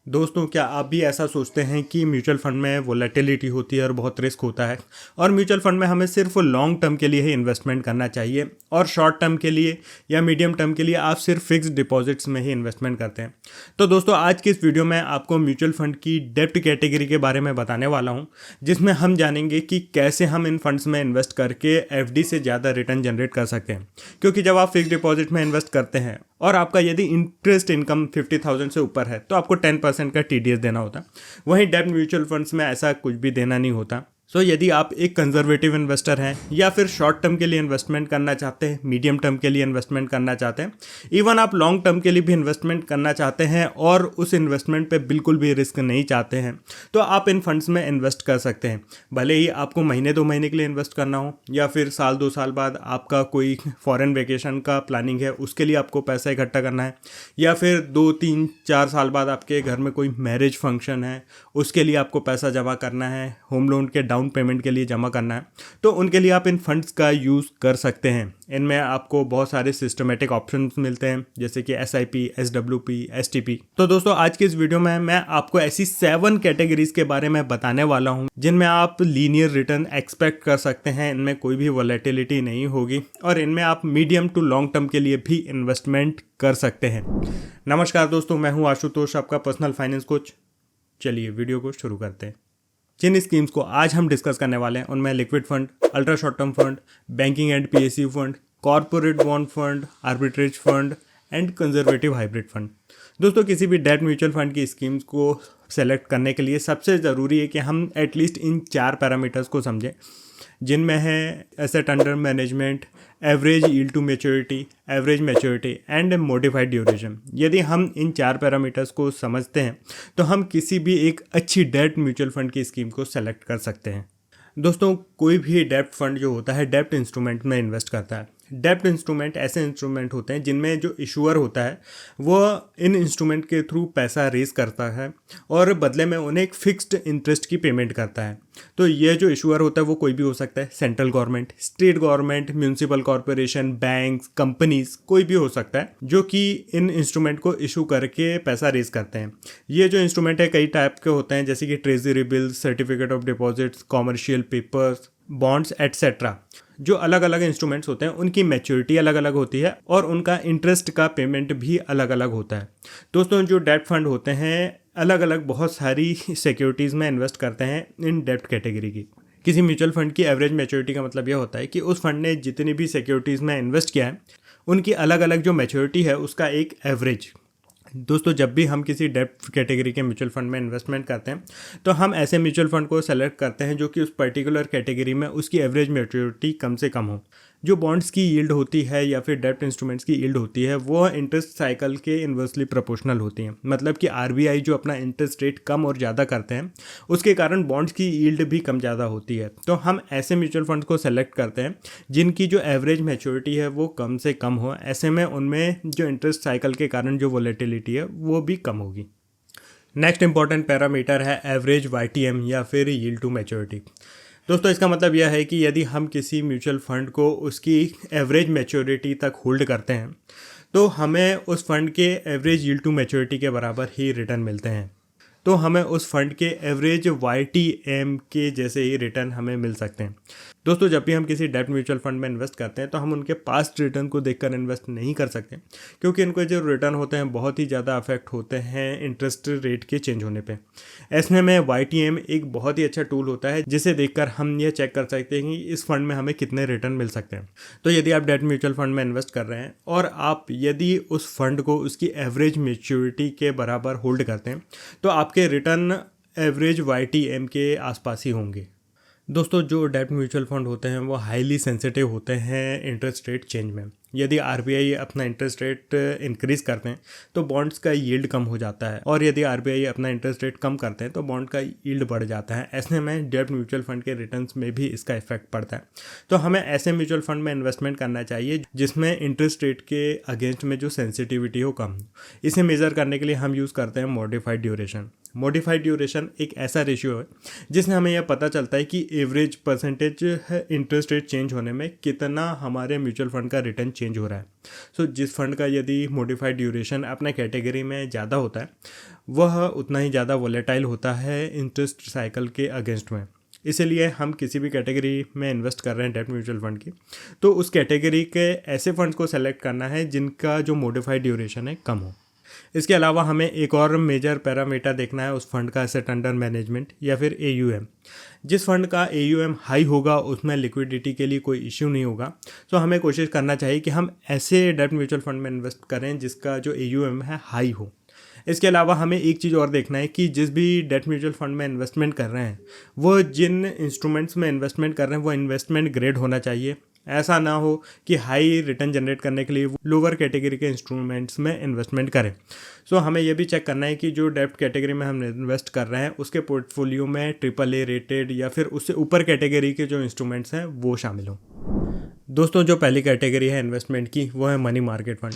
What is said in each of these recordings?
दोस्तों, क्या आप भी ऐसा सोचते हैं कि म्यूचुअल फंड में वोलेटिलिटी होती है और बहुत रिस्क होता है और म्यूचुअल फंड में हमें सिर्फ लॉन्ग टर्म के लिए ही इन्वेस्टमेंट करना चाहिए और शॉर्ट टर्म के लिए या मीडियम टर्म के लिए आप सिर्फ फिक्स्ड डिपॉजिट्स में ही इन्वेस्टमेंट करते हैं। तो दोस्तों, आज की इस वीडियो में आपको म्यूचुअल फंड की डेब्ट कैटेगरी के बारे में बताने वाला हूं, जिसमें हम जानेंगे कि कैसे हम इन फंड्स में इन्वेस्ट करके एफडी से ज़्यादा रिटर्न जनरेट कर सकते हैं। क्योंकि जब आप फिक्स्ड डिपॉजिट में इन्वेस्ट करते हैं और आपका यदि इंटरेस्ट इनकम 50,000 से ऊपर है तो आपको 10% का टीडीएस देना होता है। वहीं डेब्ट म्यूचुअल फंड्स में ऐसा कुछ भी देना नहीं होता। सो यदि आप एक कंजर्वेटिव इन्वेस्टर हैं या फिर शॉर्ट टर्म के लिए इन्वेस्टमेंट करना चाहते हैं, मीडियम टर्म के लिए इन्वेस्टमेंट करना चाहते हैं, इवन आप लॉन्ग टर्म के लिए भी इन्वेस्टमेंट करना चाहते हैं और उस इन्वेस्टमेंट पे बिल्कुल भी रिस्क नहीं चाहते हैं, तो आप इन फंड्स में इन्वेस्ट कर सकते हैं। भले ही आपको महीने 2 महीने के लिए इन्वेस्ट करना हो या फिर साल 2 साल बाद आपका कोई फॉरेन वेकेशन का प्लानिंग है, उसके लिए आपको पैसा इकट्ठा करना है, या फिर 2 3 4 साल बाद आपके घर में कोई मैरिज फंक्शन है, उसके लिए आपको पैसा जमा करना है, होम लोन के डाउन पेमेंट के लिए जमा करना है, तो उनके लिए आप इन फंड्स का यूज़ कर सकते हैं। इनमें आपको बहुत सारे सिस्टमेटिक ऑप्शंस मिलते हैं, जैसे कि SIP, SWP, STP। तो दोस्तों, आज की इस वीडियो में मैं आपको ऐसी 7 कैटेगरीज के बारे में बताने वाला हूं जिनमें आप लीनियर रिटर्न एक्सपेक्ट कर सकते हैं। इनमें कोई भी वोलेटिलिटी नहीं होगी और इनमें आप मीडियम टू लॉन्ग टर्म के लिए भी इन्वेस्टमेंट कर सकते हैं। नमस्कार दोस्तों, मैं हूँ आशुतोष, आपका पर्सनल फाइनेंस कोच। चलिए वीडियो को शुरू करते हैं। जिन स्कीम्स को आज हम डिस्कस करने वाले हैं उनमें liquid fund, ultra short term fund, banking and PSU fund, corporate bond fund, arbitrage fund and conservative hybrid fund. दोस्तों, किसी भी डेब्ट म्यूचुअल फंड की स्कीम्स को सेलेक्ट करने के लिए सबसे ज़रूरी है कि हम एटलीस्ट इन 4 पैरामीटर्स को समझें, जिनमें है asset under management, average yield to maturity, average maturity and modified duration. यदि हम इन 4 पैरामीटर्स को समझते हैं तो हम किसी भी एक अच्छी डेब्ट म्यूचुअल फंड की स्कीम को सेलेक्ट कर सकते हैं। दोस्तों, कोई भी डेब्ट फंड जो होता है डेब्ट इंस्ट्रूमेंट में इन्वेस्ट करता है। डेब्ट इंस्ट्रूमेंट ऐसे इंस्ट्रूमेंट होते हैं जिनमें जो इशूअर होता है वो इन इंस्ट्रूमेंट के थ्रू पैसा रेज करता है और बदले में उन्हें एक फिक्स्ड इंटरेस्ट की पेमेंट करता है। तो ये जो इशूअर होता है वो कोई भी हो सकता है, central government, state government, municipal corporation, banks, companies, कोई भी हो सकता है जो कि इन इंस्ट्रूमेंट को इशू करके पैसा रेज करते हैं। ये जो इंस्ट्रूमेंट है कई टाइप के होते हैं, जैसे कि treasury bills, certificate of deposits, commercial papers, bonds etcetera. जो अलग अलग इंस्ट्रूमेंट्स होते हैं उनकी मैच्योरिटी अलग अलग होती है और उनका इंटरेस्ट का पेमेंट भी अलग अलग होता है। दोस्तों, जो डेब्ट फंड होते हैं अलग अलग बहुत सारी सिक्योरिटीज़ में इन्वेस्ट करते हैं इन डेब्ट कैटेगरी की। किसी म्यूचुअल फंड की एवरेज मैच्योरिटी का मतलब यह होता है कि उस फंड ने जितनी भी सिक्योरिटीज़ में इन्वेस्ट किया है उनकी अलग अलग जो मैच्योरिटी है उसका एक एवरेज। दोस्तों, जब भी हम किसी डेब्ट कैटेगरी के म्यूचुअल फंड में इन्वेस्टमेंट करते हैं तो हम ऐसे म्यूचुअल फंड को सेलेक्ट करते हैं जो कि उस पर्टिकुलर कैटेगरी में उसकी एवरेज मैच्योरिटी कम से कम हो। जो बॉन्ड्स की यील्ड होती है या फिर डेब्ट इंस्ट्रूमेंट्स की यील्ड होती है वो इंटरेस्ट साइकिल के इन्वर्सली प्रोपोर्शनल होती हैं। मतलब कि RBI जो अपना इंटरेस्ट रेट कम और ज़्यादा करते हैं उसके कारण बॉन्ड्स की यील्ड भी कम ज़्यादा होती है। तो हम ऐसे म्यूचुअल फंड्स को सेलेक्ट करते हैं जिनकी जो एवरेज मैच्योरिटी है वो कम से कम हो। ऐसे में उनमें जो इंटरेस्ट साइकिल के कारण जो वोलेटिलिटी है वो भी कम होगी। नेक्स्ट इंपॉर्टेंट पैरामीटर है एवरेज YTM या फिर यील्ड टू मैच्योरिटी। दोस्तों, इसका मतलब यह है कि यदि हम किसी म्यूचुअल फंड को उसकी एवरेज मैच्योरिटी तक होल्ड करते हैं तो हमें उस फंड के एवरेज यील्ड टू मैच्योरिटी के बराबर ही रिटर्न मिलते हैं। तो हमें उस फंड के एवरेज YTM के जैसे ही रिटर्न हमें मिल सकते हैं। दोस्तों, जब भी हम किसी डेब्ट म्यूचुअल फंड में इन्वेस्ट करते हैं तो हम उनके पास्ट रिटर्न को देखकर इन्वेस्ट नहीं कर सकते, क्योंकि इनके जो रिटर्न होते हैं बहुत ही ज़्यादा अफेक्ट होते हैं इंटरेस्ट रेट के चेंज होने पे। ऐसे में YTM एक बहुत ही अच्छा टूल होता है जिसे देखकर हम ये चेक कर सकते हैं कि इस फंड में हमें कितने रिटर्न मिल सकते हैं। तो यदि आप डेब्ट म्यूचुअल फंड में इन्वेस्ट कर रहे हैं और आप यदि उस फंड को उसकी एवरेज मैच्योरिटी के बराबर होल्ड करते हैं तो आपके रिटर्न एवरेज YTM के आसपास ही होंगे। दोस्तों, जो डेब्ट म्यूचुअल फंड होते हैं वो हाईली सेंसिटिव होते हैं इंटरेस्ट रेट चेंज में। यदि RBI अपना इंटरेस्ट रेट इंक्रीज़ करते हैं तो बॉन्ड्स का यील्ड कम हो जाता है और यदि RBI अपना इंटरेस्ट रेट कम करते हैं तो बॉन्ड का यील्ड बढ़ जाता है। ऐसे में डेब्ट म्यूचुअल फंड के रिटर्न्स में भी इसका इफेक्ट पड़ता है। तो हमें ऐसे म्यूचुअल फंड में इन्वेस्टमेंट करना चाहिए जिसमें इंटरेस्ट रेट के अगेंस्ट में जो सेंसिटिविटी हो कम हो। इसे मेज़र करने के लिए हम यूज़ करते हैं मॉडिफाइड ड्यूरेशन। मॉडिफाइड ड्यूरेशन एक ऐसा रेशियो है जिसमें हमें यह पता चलता है कि एवरेज परसेंटेज है इंटरेस्ट रेट चेंज होने में कितना हमारे म्यूचुअल फंड का रिटर्न चेंज हो रहा है। सो जिस फंड का यदि मॉडिफाइड ड्यूरेशन अपने कैटेगरी में ज़्यादा होता है वह उतना ही ज़्यादा वोलेटाइल होता है इंटरेस्ट साइकिल के अगेंस्ट में। इसीलिए हम किसी भी कैटेगरी में इन्वेस्ट कर रहे हैं डेट म्यूचुअल फंड की, तो उस कैटेगरी के ऐसे फंड्स को सेलेक्ट करना है जिनका जो मॉडिफाइड ड्यूरेशन है कम हो। इसके अलावा हमें एक और मेजर पैरामीटर देखना है उस फंड का एसेट अंडर मैनेजमेंट या फिर AUM। जिस फंड का AUM हाई होगा उसमें लिक्विडिटी के लिए कोई इश्यू नहीं होगा। तो हमें कोशिश करना चाहिए कि हम ऐसे डेट म्यूचुअल फंड में इन्वेस्ट करें जिसका जो AUM है हाई हो। इसके अलावा हमें एक चीज़ और देखना है कि जिस भी डेट म्यूचुअल फंड में इन्वेस्टमेंट कर रहे हैं वो जिन इंस्ट्रूमेंट्स में इन्वेस्टमेंट कर रहे हैं वो इन्वेस्टमेंट ग्रेड होना चाहिए। ऐसा ना हो कि हाई रिटर्न जनरेट करने के लिए लोअर कैटेगरी के इंस्ट्रूमेंट्स में इन्वेस्टमेंट करें। सो हमें यह भी चेक करना है कि जो डेप्ट कैटेगरी में हम इन्वेस्ट कर रहे हैं उसके पोर्टफोलियो में AAA रेटेड या फिर उससे ऊपर कैटेगरी के जो इंस्ट्रूमेंट्स हैं वो शामिल हों। दोस्तों जो पहली कैटेगरी है इन्वेस्टमेंट की वो है मनी मार्केट फंड।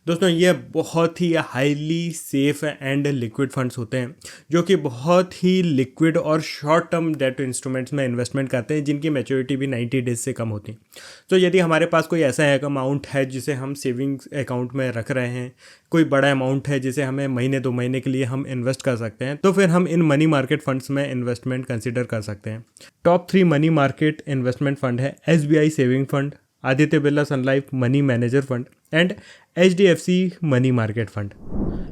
दोस्तों ये बहुत ही highly safe and liquid funds होते हैं जो कि बहुत ही लिक्विड और शॉर्ट टर्म डेट इंस्ट्रूमेंट्स में इन्वेस्टमेंट करते हैं जिनकी मैच्योरिटी भी 90 डेज से कम होती है। तो यदि हमारे पास कोई ऐसा अमाउंट है जिसे हम सेविंग्स अकाउंट में रख रहे हैं, कोई बड़ा अमाउंट है जिसे हमें महीने 2 महीने के लिए हम इन्वेस्ट कर सकते हैं, तो फिर हम इन मनी मार्केट फंड्स में इन्वेस्टमेंट कंसिडर कर सकते हैं। Top 3 money market investment fund है SBI saving fund, Aditya Birla sun life money manager fund and HDFC money market fund.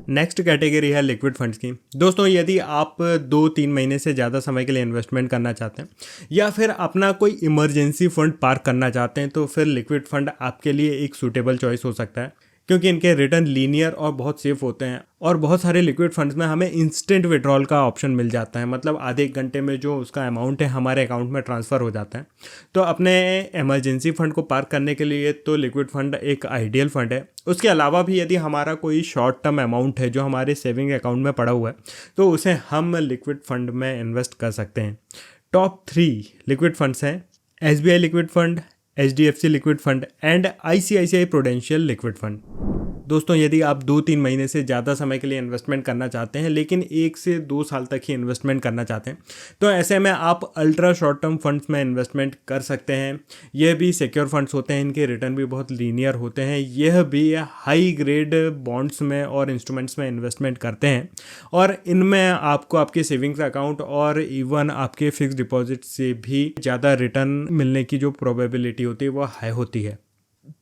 Next category है लिक्विड फंड्स की। दोस्तों यदि आप 2-3 महीने से ज़्यादा समय के लिए इन्वेस्टमेंट करना चाहते हैं या फिर अपना कोई इमरजेंसी फंड पार्क करना चाहते हैं तो फिर लिक्विड फंड आपके लिए एक सूटेबल चॉइस हो सकता है क्योंकि इनके रिटर्न लीनियर और बहुत सेफ होते हैं। और बहुत सारे लिक्विड फंड्स में हमें इंस्टेंट विड्रॉल का ऑप्शन मिल जाता है, मतलब आधे एक घंटे में जो उसका अमाउंट है हमारे अकाउंट में ट्रांसफ़र हो जाता है। तो अपने इमरजेंसी फंड को पार्क करने के लिए तो लिक्विड फंड एक आइडियल फंड है। उसके अलावा भी यदि हमारा कोई शॉर्ट टर्म अमाउंट है जो हमारे सेविंग अकाउंट में पड़ा हुआ है तो उसे हम लिक्विड फंड में इन्वेस्ट कर सकते हैं। टॉप 3 लिक्विड फंड्स हैं SBI liquid fund, HDFC liquid fund and ICICI prudential liquid fund. दोस्तों यदि आप 2-3 महीने से ज़्यादा समय के लिए इन्वेस्टमेंट करना चाहते हैं लेकिन 1 से 2 साल तक ही इन्वेस्टमेंट करना चाहते हैं तो ऐसे में आप अल्ट्रा शॉर्ट टर्म फंड्स में इन्वेस्टमेंट कर सकते हैं। यह भी सिक्योर फंड्स होते हैं, इनके रिटर्न भी बहुत लीनियर होते हैं। यह भी हाई ग्रेड बॉन्ड्स में और इंस्ट्रूमेंट्स में इन्वेस्टमेंट करते हैं और इनमें आपको आपके सेविंग्स अकाउंट और इवन आपके फिक्स डिपॉजिट से भी ज़्यादा रिटर्न मिलने की जो प्रोबेबिलिटी होती है वो हाई होती है।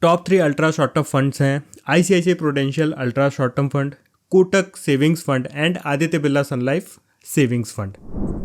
Top 3 ultra short term funds हैं ICICI prudential ultra short term fund, Kotak savings fund and Aditya Birla sun life savings fund.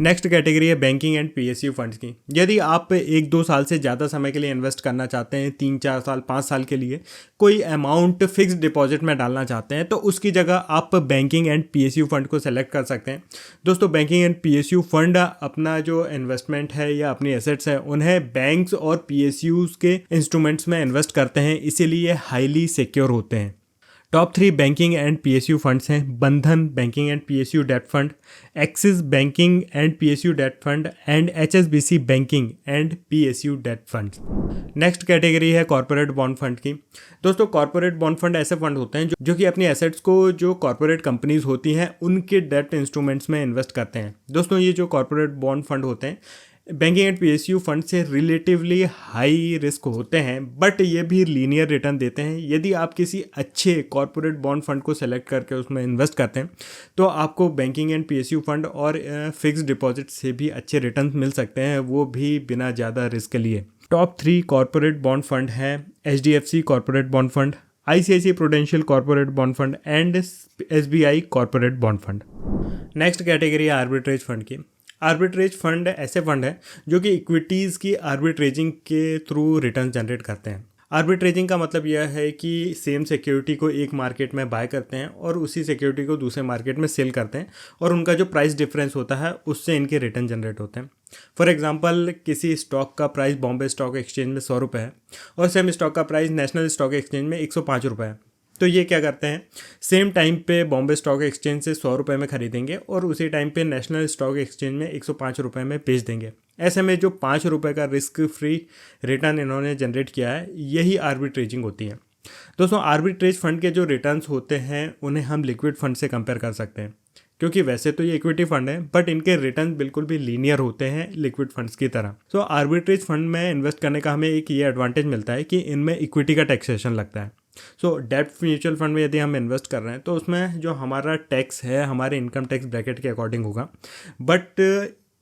Next category है बैंकिंग एंड PSU फंड्स की। यदि आप 1-2 साल से ज़्यादा समय के लिए इन्वेस्ट करना चाहते हैं, 3-4 साल 5 साल के लिए कोई अमाउंट फिक्स डिपॉजिट में डालना चाहते हैं तो उसकी जगह आप बैंकिंग एंड PSU फंड को सेलेक्ट कर सकते हैं। दोस्तों बैंकिंग एंड PSU फंड अपना जो इन्वेस्टमेंट है या अपनी एसेट्स है उन्हें बैंक्स और PSUs के इंस्ट्रूमेंट्स में इन्वेस्ट करते हैं, इसीलिए हाईली सिक्योर होते हैं। Top 3 banking and PSU funds हैं Bandhan banking and PSU debt fund, Axis banking and PSU debt fund and HSBC banking and PSU debt fund. Next category है कॉर्पोरेट बॉन्ड फंड की। दोस्तों corporate bond fund ऐसे fund होते हैं जो कि अपनी एसेट्स को जो कॉर्पोरेट कंपनीज होती हैं उनके डेट इंस्ट्रूमेंट्स में इन्वेस्ट करते हैं। दोस्तों ये जो कॉर्पोरेट बॉन्ड फंड होते हैं बैंकिंग एंड PSU फंड से रिलेटिवली हाई रिस्क होते हैं बट ये भी लीनियर रिटर्न देते हैं। यदि आप किसी अच्छे कॉर्पोरेट बॉन्ड फंड को सेलेक्ट करके उसमें इन्वेस्ट करते हैं तो आपको बैंकिंग एंड PSU फंड और फिक्स डिपॉजिट से भी अच्छे रिटर्न मिल सकते हैं, वो भी बिना ज़्यादा रिस्क के लिए। टॉप 3 कॉर्पोरेट बॉन्ड फंड हैं HDFC corporate bond fund, ICICI prudential corporate bond fund and SBI corporate bond fund. Next category है आर्बिट्रेज फंड की। आर्बिट्रेज फंड ऐसे फंड है जो कि इक्विटीज़ की आर्बिट्रेजिंग के थ्रू रिटर्न जनरेट करते हैं। आर्बिट्रेजिंग का मतलब यह है कि सेम सिक्योरिटी को एक मार्केट में बाय करते हैं और उसी सिक्योरिटी को दूसरे मार्केट में सेल करते हैं और उनका जो प्राइस डिफरेंस होता है उससे इनके रिटर्न जनरेट होते हैं। फॉर एग्जांपल किसी स्टॉक का प्राइस बॉम्बे स्टॉक एक्सचेंज में 100 रुपये है और सेम स्टॉक का प्राइस नेशनल स्टॉक एक्सचेंज में 105 रुपये है। तो ये क्या करते हैं, सेम टाइम पे बॉम्बे स्टॉक एक्सचेंज से 100 रुपये में खरीदेंगे और उसी टाइम पे नेशनल स्टॉक एक्सचेंज में 105 रुपये में बेच देंगे। ऐसे में जो 5 रुपये का रिस्क फ्री रिटर्न इन्होंने जनरेट किया है यही आर्बिट्रेजिंग होती है। दोस्तों आर्बिट्रेज फंड के जो रिटर्न्स होते हैं उन्हें हम लिक्विड फंड से कंपेयर कर सकते हैं। क्योंकि वैसे तो ये इक्विटी फंड है बट इनके रिटर्न बिल्कुल भी लीनियर होते हैं लिक्विड फंड्स की तरह। सो आर्बिट्रेज फंड में इन्वेस्ट करने का हमें एक ये एडवांटेज मिलता है कि इनमें इक्विटी का टैक्सेशन लगता है। सो डेब्ट म्यूचुअल फंड में यदि हम इन्वेस्ट कर रहे हैं तो उसमें जो हमारा टैक्स है हमारे इनकम टैक्स ब्रैकेट के अकॉर्डिंग होगा, बट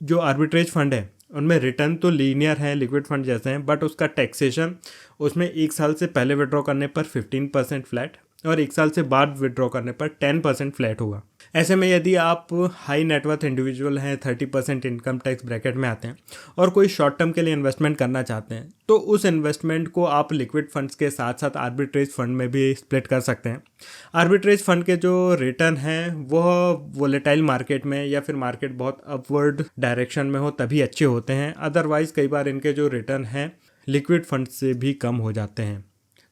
जो आर्बिट्रेज फंड है उनमें रिटर्न तो लीनियर है लिक्विड फंड जैसे हैं, बट उसका टैक्सेशन उसमें 1 साल से पहले विड्रॉ करने पर 15% फ्लैट और 1 साल से बाद विड्रॉ करने पर 10% फ्लैट होगा। ऐसे में यदि आप हाई नेटवर्थ इंडिविजुअल हैं, 30% इनकम टैक्स ब्रैकेट में आते हैं और कोई शॉर्ट टर्म के लिए इन्वेस्टमेंट करना चाहते हैं तो उस इन्वेस्टमेंट को आप लिक्विड फंड्स के साथ साथ आर्बिट्रेज फंड में भी स्प्लिट कर सकते हैं। आर्बिट्रेज फंड के जो रिटर्न हैं वह वोलेटाइल मार्केट में या फिर मार्केट बहुत अपवर्ड डायरेक्शन में हो तभी अच्छे होते हैं, अदरवाइज कई बार इनके जो रिटर्न हैं लिक्विड फंड से भी कम हो जाते हैं।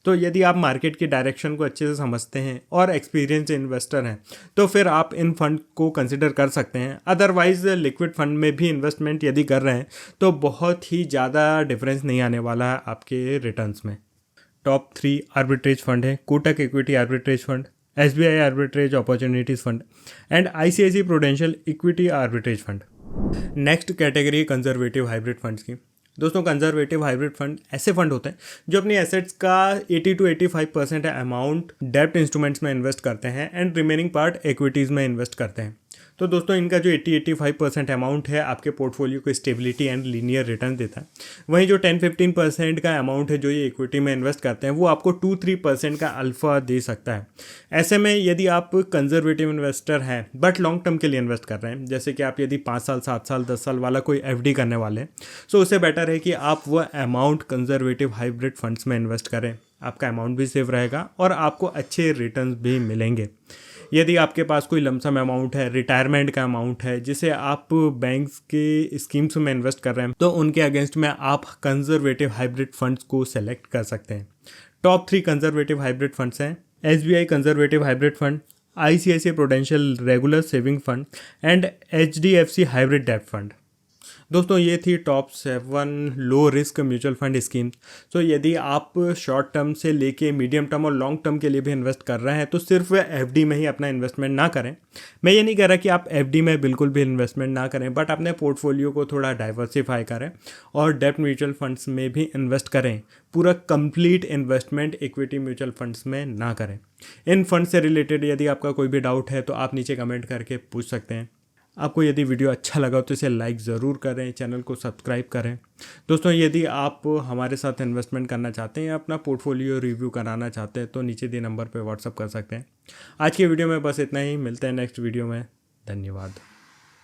तो यदि आप मार्केट की डायरेक्शन को अच्छे से समझते हैं और एक्सपीरियंस इन्वेस्टर हैं तो फिर आप इन फंड को कंसिडर कर सकते हैं। अदरवाइज लिक्विड फंड में भी इन्वेस्टमेंट यदि कर रहे हैं तो बहुत ही ज़्यादा डिफरेंस नहीं आने वाला है आपके रिटर्न्स में। टॉप 3 आर्बिट्रेज फंड है Kotak equity arbitrage fund, SBI arbitrage opportunities fund and ICICI prudential equity arbitrage fund. Next category conservative hybrid funds की। दोस्तों कंजर्वेटिव हाइब्रिड फंड ऐसे फंड होते हैं जो अपनी एसेट्स का 80 to 85% अमाउंट डेब्ट इंस्ट्रूमेंट्स में इन्वेस्ट करते हैं एंड रिमेनिंग पार्ट इक्विटीज़ में इन्वेस्ट करते हैं। तो दोस्तों इनका जो 80-85% अमाउंट है आपके पोर्टफोलियो को स्टेबिलिटी एंड लीनियर रिटर्न देता है। वहीं जो 10-15% का अमाउंट है जो ये इक्विटी में इन्वेस्ट करते हैं वो आपको 2-3% का अल्फा दे सकता है। ऐसे में यदि आप कंजर्वेटिव इन्वेस्टर हैं बट लॉन्ग टर्म के लिए इन्वेस्ट कर रहे हैं, जैसे कि आप यदि 5 साल 7 साल 10 साल वाला कोई FD करने वाले हैं, सो उससे बेटर है कि आप वह अमाउंट कंजर्वेटिव हाइब्रिड फंड्स में इन्वेस्ट करें। आपका अमाउंट भी सेव रहेगा और आपको अच्छे रिटर्न भी मिलेंगे। यदि आपके पास कोई लमसम अमाउंट है, रिटायरमेंट का अमाउंट है जिसे आप बैंक्स के स्कीम्स में इन्वेस्ट कर रहे हैं, तो उनके अगेंस्ट में आप कंजर्वेटिव हाइब्रिड फंड्स को सेलेक्ट कर सकते हैं। टॉप 3 कंजर्वेटिव हाइब्रिड फंड्स हैं SBI conservative hybrid fund, ICICI prudential regular saving fund and HDFC hybrid डेब्ट फंड। दोस्तों ये थी top 7 low risk mutual fund scheme. So यदि आप शॉर्ट टर्म से लेके मीडियम टर्म और लॉन्ग टर्म के लिए भी इन्वेस्ट कर रहे हैं तो सिर्फ FD में ही अपना इन्वेस्टमेंट ना करें। मैं ये नहीं कह रहा कि आप FD में बिल्कुल भी इन्वेस्टमेंट ना करें, बट अपने पोर्टफोलियो को थोड़ा डाइवर्सिफाई करें और डेब्ट म्यूचुअल फंड्स में भी इन्वेस्ट करें। पूरा complete investment equity mutual funds में ना करें। इन फंड से रिलेटेड यदि आपका कोई भी डाउट है तो आप नीचे कमेंट करके पूछ सकते हैं। आपको यदि वीडियो अच्छा लगा तो इसे लाइक ज़रूर करें, चैनल को सब्सक्राइब करें। दोस्तों यदि आप हमारे साथ इन्वेस्टमेंट करना चाहते हैं या अपना पोर्टफोलियो रिव्यू कराना चाहते हैं तो नीचे दिए नंबर पर व्हाट्सअप कर सकते हैं। आज की वीडियो में बस इतना ही, मिलते हैं नेक्स्ट वीडियो में। धन्यवाद।